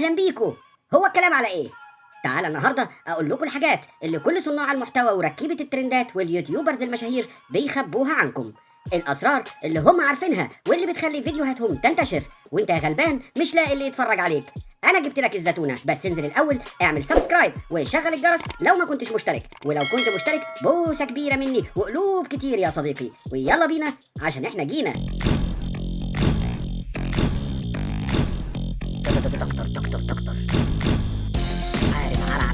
اهلا بيكو. هو الكلام على ايه؟ تعالى النهارده اقول لكم الحاجات اللي كل صناع المحتوى وركيبه الترندات واليوتيوبرز المشاهير بيخبوها عنكم، الاسرار اللي هم عارفينها واللي بتخلي فيديوهاتهم تنتشر وانت يا غلبان مش لاقي اللي يتفرج عليك. انا جبت لك الزتونه، بس انزل الاول اعمل سبسكرايب وشغل الجرس لو ما كنتش مشترك، ولو كنت مشترك بوسه كبيره مني وقلوب كتير يا صديقي، ويلا بينا عشان احنا جينا. دكتور دكتور دكتور عارف عرف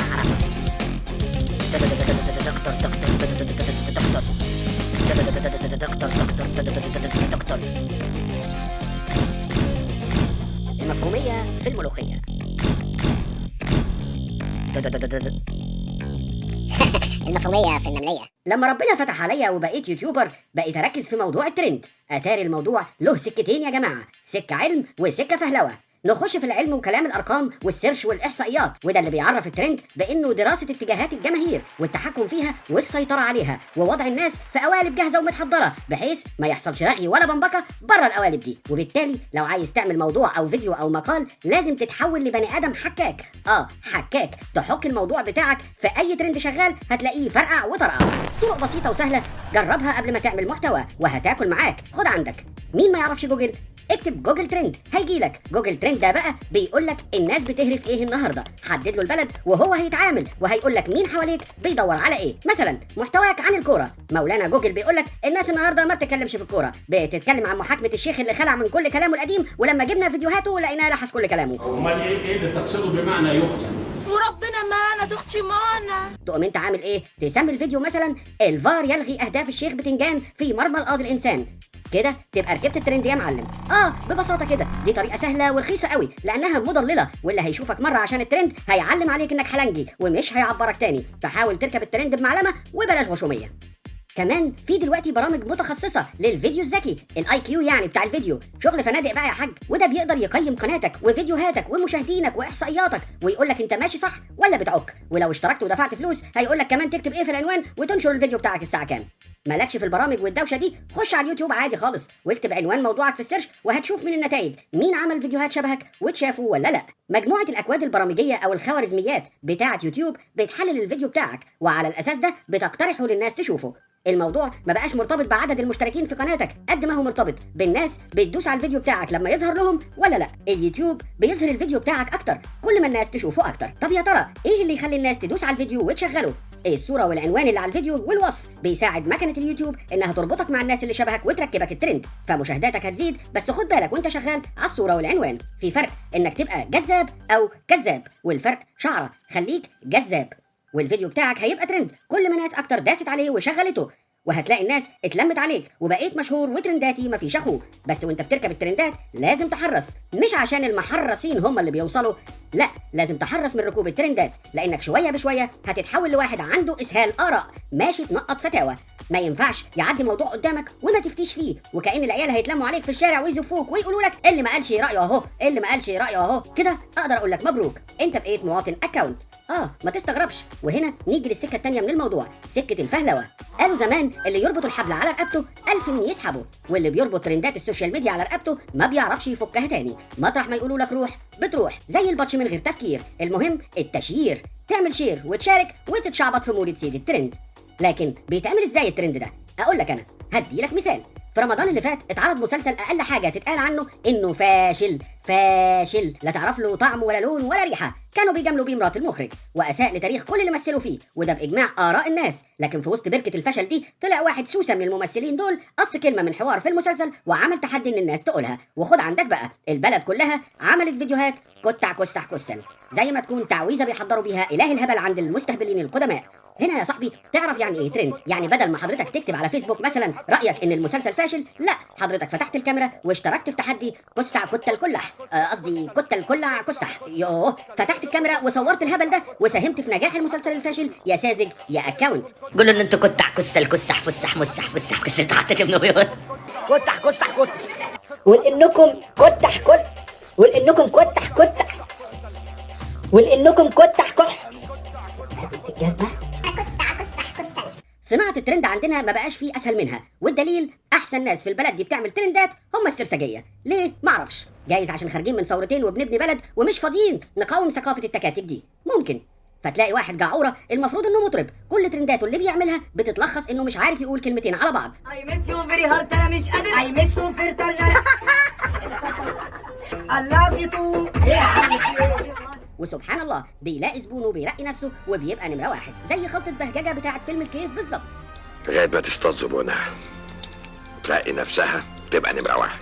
دكتور دكتور دكتور المفهومية في الملوخية. المفهومية في النملية. لما ربنا فتح عليا وبقيت يوتيوبر بقيت اركز في موضوع الترند. اتاري الموضوع له سكتين يا جماعة، سكة علم وسكة فهلوة. نخش في العلم وكلام الارقام والسيرش والاحصائيات، وده اللي بيعرف الترند بانه دراسه اتجاهات الجماهير والتحكم فيها والسيطره عليها ووضع الناس في قوالب جاهزه ومتحضره بحيث ما يحصلش رغي ولا بنبكه بره القوالب دي. وبالتالي لو عايز تعمل موضوع او فيديو او مقال لازم تتحول لبني ادم حكاك، حكاك تحك الموضوع بتاعك في اي ترند شغال هتلاقيه فرقع وطرقع. طرق بسيطه وسهله، جربها قبل ما تعمل محتوى وهتاكل معاك. خد عندك، مين ما يعرفش جوجل؟ اكتب جوجل ترند هيجيلك. جوجل ترند ده بقى بيقولك الناس بتهرف ايه النهارده، حدد له البلد وهو هيتعامل وهيقولك مين حواليك بيدور على ايه. مثلا محتواك عن الكوره، مولانا جوجل بيقولك الناس النهارده ما بتتكلمش في الكوره، بتتكلم عن محاكمه الشيخ اللي خلع من كل كلامه القديم ولما جبنا فيديوهاته لقيناه لحس كل كلامه. امال ايه اللي تقصده بمعنى يخزن؟ وربنا معنا تختي معنا. تقوم انت عامل ايه؟ تسمي الفيديو مثلا الفار يلغي اهداف الشيخ بتنجان في مرمى القاضي الانسان. كده تبقى ركبت الترند يا معلم. ببساطه كده، دي طريقه سهله ورخيصه قوي لانها مضلله، واللي هيشوفك مره عشان الترند هيعلم عليك انك حلنجي ومش هيعبرك تاني. فحاول تركب الترند بمعلمه وبلاش غشوميه. كمان في دلوقتي برامج متخصصه للفيديو الذكي، الاي كيو يعني بتاع الفيديو، شغل فنادق بقى يا حاج. وده بيقدر يقيم قناتك وفيديوهاتك ومشاهدينك واحصائياتك ويقول لك انت ماشي صح ولا بتعك. ولو اشتركت ودفعت فلوس هيقول لك كمان تكتب ايه في العنوان وتنشر الفيديو بتاعك الساعه كام. مالكش في البرامج والدوشه دي؟ خش على اليوتيوب عادي خالص واكتب عنوان موضوعك في السيرش وهتشوف من النتائج مين عمل فيديوهات شبهك وتشافوا ولا لا. مجموعه الاكواد البرامجيه او الخوارزميات بتاعه يوتيوب بتحلل الفيديو بتاعك وعلى الاساس ده بتقترحه للناس تشوفه. الموضوع ما بقاش مرتبط بعدد المشتركين في قناتك قد ما هو مرتبط بالناس بتدوس على الفيديو بتاعك لما يظهر لهم ولا لا. اليوتيوب بيظهر الفيديو بتاعك اكتر كل ما الناس تشوفه اكتر. طب يا ترى ايه اللي يخلي الناس تدوس على الفيديو وتشغله؟ الصورة والعنوان اللي على الفيديو والوصف بيساعد مكنة اليوتيوب انها تربطك مع الناس اللي شبهك وتركبك الترند، فمشاهداتك هتزيد. بس خد بالك وانت شغال على الصورة والعنوان، في فرق انك تبقى جذاب او كذاب، والفرق شعرة. خليك جذاب والفيديو بتاعك هيبقى ترند كل ما ناس اكتر داست عليه وشغلته، وهتلاقي الناس اتلمت عليك وبقيت مشهور وترنداتي مفيش اخوه. بس وانت بتركب الترندات لازم تحرص، مش عشان المحرصين هم اللي بيوصلوا، لا، لازم تحرص من ركوب الترندات لانك شويه بشويه هتتحول لواحد عنده اسهال اراء ماشي تنقط فتاوى. ما ينفعش يعدي موضوع قدامك وما تفتيش فيه، وكأن العيال هيتلموا عليك في الشارع ويزفوك ويقولوا لك اللي ما قالش رايه اهو، اللي ما قالش رايه اهو. كده اقدر اقول لك مبروك، انت بقيت مواطن اكاونت. ما تستغربش. وهنا نيجي للسكه الثانيه من الموضوع، سكه الفهلوه. قالوا زمان اللي يربط الحبل على رقبته 1000 من يسحبه، واللي بيربط ترندات السوشيال ميديا على رقبته ما بيعرفش يفكها تاني. مطرح ما يقولوا لك روح بتروح زي البطش من غير تفكير. المهم التشيير، تعمل شير وتشارك وتتشعبط في مولد سيد الترند. لكن بيتعمل ازاي الترند ده؟ اقول لك انا، هدي لك مثال. في رمضان اللي فات اتعرض مسلسل اقل حاجه تتقال عنه انه فاشل، لا تعرف له طعم ولا لون ولا ريحه. كانوا بيجاملوا بيه مرات المخرج واساء لتاريخ كل اللي مثلوا فيه، وده باجماع اراء الناس. لكن في وسط بركه الفشل دي طلع واحد سوسه من الممثلين دول قص كلمه من حوار في المسلسل وعمل تحدي ان الناس تقولها. وخد عندك بقى، البلد كلها عملت فيديوهات كتع كسح كسل، زي ما تكون تعويذه بيحضروا بيها اله الهبل عند المستهبلين القدماء. هنا يا صاحبي تعرف يعني ايه ترند؟ يعني بدل ما حضرتك تكتب على فيسبوك مثلا رايك ان المسلسل فاشل، لا، حضرتك فتحت الكاميرا واشتركت في تحدي كسع كتل كلح، قصدي كتل كلع كسح. فتحت الكاميرا وصورت الهبل ده وساهمت في نجاح المسلسل الفاشل يا ساذج يا اكاونت. قولوا ان انتوا كتح كسل كسح فسح مسح فسح كسل حطيت منو كتح كسح كتس، ولانكم كتح كل، ولانكم كتح كتح، ولانكم كتح كح. الجزمه صناعة الترند عندنا ما بقاش فيه أسهل منها، والدليل أحسن ناس في البلد دي بتعمل ترندات هم السرسجية. ليه؟ معرفش، جايز عشان خارجين من ثورتين وبنبني بلد ومش فاضيين نقاوم ثقافة التكاتك دي، ممكن. فتلاقي واحد جعورة المفروض انه مطرب، كل ترنداته اللي بيعملها بتتلخص انه مش عارف يقول كلمتين على بعض. I miss you very hard انا مش قادر I miss you very hard I love you too. وسبحان الله بيلاقي زبونه وبيرقي نفسه وبيبقى نمرة واحد، زي خلطة بهججة بتاعت فيلم الكيف بالظبط. لغايه ما تصطاد زبونها تلاقي نفسها تبقى نمره واحد،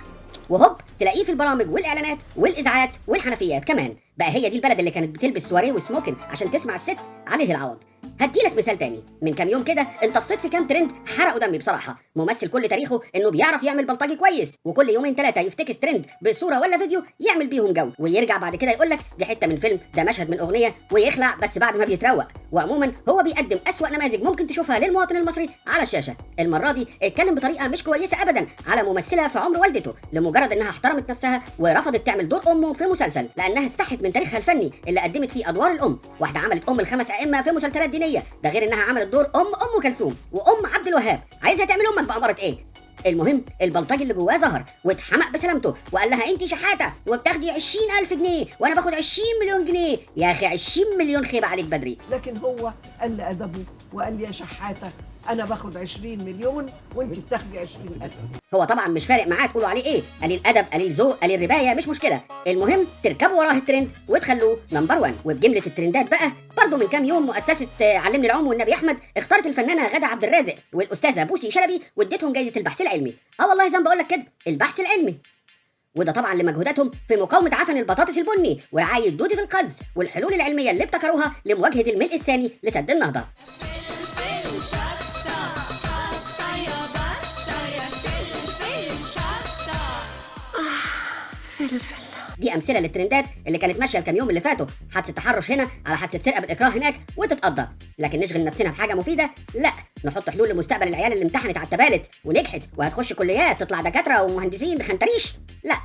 وهوب تلاقيه في البرامج والاعلانات والاذاعات والحنفيات كمان. بقى هي دي البلد اللي كانت بتلبس سواريه وسموكن عشان تسمع الست عليه العوض. هديلك مثال تاني، من كام يوم كده امتصيت في كام ترند حرقوا دمي بصراحه. ممثل كل تاريخه انه بيعرف يعمل بلطجي كويس، وكل يومين ثلاثه يفتكس ترند بصوره ولا فيديو يعمل بيهم جو، ويرجع بعد كده يقول لك دي حته من فيلم، ده مشهد من اغنيه، ويخلع بس بعد ما بيتروق. وعموما هو بيقدم اسوأ نماذج ممكن تشوفها للمواطن المصري على الشاشه. المره دي اتكلم بطريقه مش كويسه ابدا على ممثله في عمر والدته، لمجرد انها احترمت نفسها ورفضت تعمل دور امه في مسلسل لانها استحت من تاريخها الفني اللي قدمت فيه ادوار الام. واحده عملت ام الخمس ائمه في مسلسلات دينيه، ده غير انها عملت دور ام كلثوم وام عبد الوهاب. عايزها تعمل امك بأمارة ايه؟ المهم البلطجي اللي جواه ظهر واتحمق بسلامته وقال لها انت شحاته وبتاخدي 20,000 جنيه وانا باخد 20 مليون جنيه. يا اخي 20 مليون خيبه عليك بدري. لكن هو قال لي أدبه وقال لي يا شحاتة أنا باخد 20 مليون وأنت بتاخدي 20,000. هو طبعا مش فارق معاه تقولوا عليه ايه، قليل ادب قليل ذوق قليل ربايه مش مشكله، المهم تركبوا وراه الترند وتخلوه نمبر 1. وبجمله الترندات بقى برضه من كام يوم مؤسسه علمني العوم والنبي احمد اختارت الفنانه غادة عبد الرازق والاستاذه بوسي شلبي واديتهم جائزه البحث العلمي. والله زي ما بقول لك كده البحث العلمي، وده طبعا لمجهوداتهم في مقاومه عفن البطاطس البني ورعايه دوده القز والحلول العلميه اللي ابتكروها لمواجهه الملء الثاني لسد النهضه. دي امثله للترندات اللي كانت ماشيه الكام يوم اللي فاتوا، حادثه تحرش هنا على حادثه سرقه بالاكراه هناك وتتقضى. لكن نشغل نفسنا بحاجه مفيده؟ لا، نحط حلول لمستقبل العيال اللي امتحنت على التبالت ونجحت وهتخش كليات تطلع دكاتره ومهندسين بخنتريش. لا،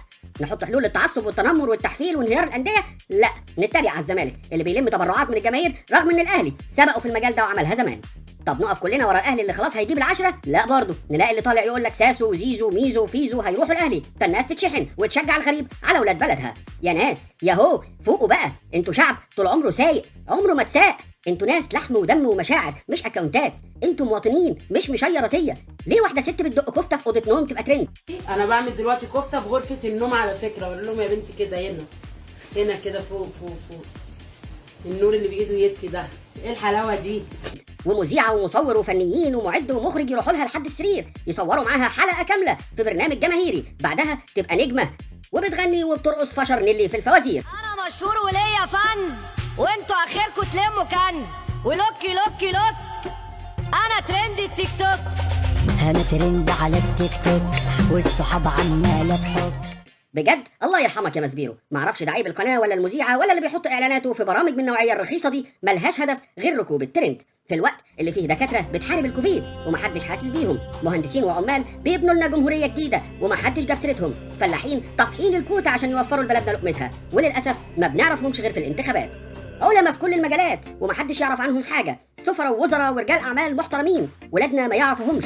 نحط حلول للتعصب والتنمر والتحفيل وانهيار الانديه. لا، نتريق على الزمالك اللي بيلم تبرعات من الجماهير رغم ان الاهلي سبقوا في المجال ده وعملها زمان. طب نقف كلنا ورا الاهلي اللي خلاص هيجيب العشره؟ لا برضه، نلاقي اللي طالع يقول لك ساسو وزيزو وميزو وفيزو هيروحوا الاهلي، فالناس تتشحن وتشجع الغريب على ولاد بلدها. يا ناس ياهو فوقوا بقى، انتوا شعب طول عمره سايق عمره ما تساق، انتوا ناس لحم ودم ومشاعر مش اكونتات، انتوا مواطنين مش مشيراتيه. ليه واحده ست بتدق كفته في اوضه نوم تبقى ترند؟ انا بعمل دلوقتي كفته في غرفه النوم على فكره، اقول لهم يا بنتي كده هنا كده فوق النور اللي بايده يطفي ده، ايه الحلاوه دي؟ ومذيعه ومصور وفنيين ومعد ومخرج يروحوا لها لحد السرير يصوروا معاها حلقه كامله في برنامج جماهيري، بعدها تبقى نجمه وبتغني وبترقص فشر نيلي في الفوازير. انا مشهور وليا فانز وانتوا اخركم تلموا كنز ولوكي لوكي لوك. انا ترند التيك توك، انا ترند على التيك توك والصحاب عماله تحك. بجد الله يرحمك يا مسبيرو، معرفش ده عيب القناه ولا المذيعه ولا اللي بيحط اعلاناته في برامج من النوعيه الرخيصه دي ملهاش هدف غير ركوب الترند في الوقت اللي فيه دكاتره بتحارب الكوفيد ومحدش حاسس بيهم، مهندسين وعمال بيبنوا لنا جمهوريه جديده ومحدش جاب سيرتهم، فلاحين طافحين الكوته عشان يوفروا لبلدنا لقمتها وللاسف ما بنعرفهمش غير في الانتخابات، علماء في كل المجالات ومحدش يعرف عنهم حاجه، سفراء ووزراء ورجال اعمال محترمين ولادنا ما يعرفوهمش.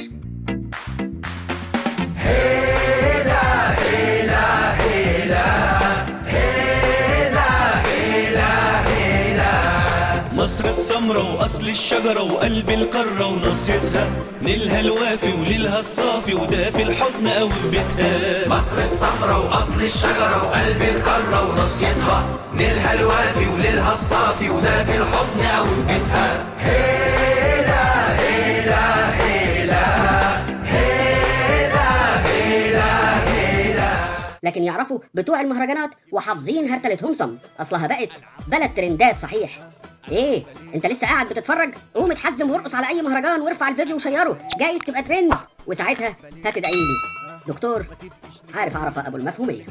مصر السمرة وأصل الشجرة وقلب القارة ونصيتها، نيلها الوافي وليلها الصافي وده في الحضن أو في بيتها. مصر السمرة وأصل الشجرة وقلب القارة ونصيتها، نيلها الوافي وليلها الصافي وده في الحضن أو في بيتها. هيلا هيلا هيلا هيلا هيلا هيلا. لكن يعرفوا بتوع المهرجانات وحافظين هرتلتهم صم، اصلها بقت بلد ترندات صحيح. ايه انت لسه قاعد بتتفرج؟ قوم اتحزم وارقص على اي مهرجان وارفع الفيديو وشيره، جايز تبقى ترند وساعتها هتدعي لي. دكتور عارف عرفه ابو المفهوميه.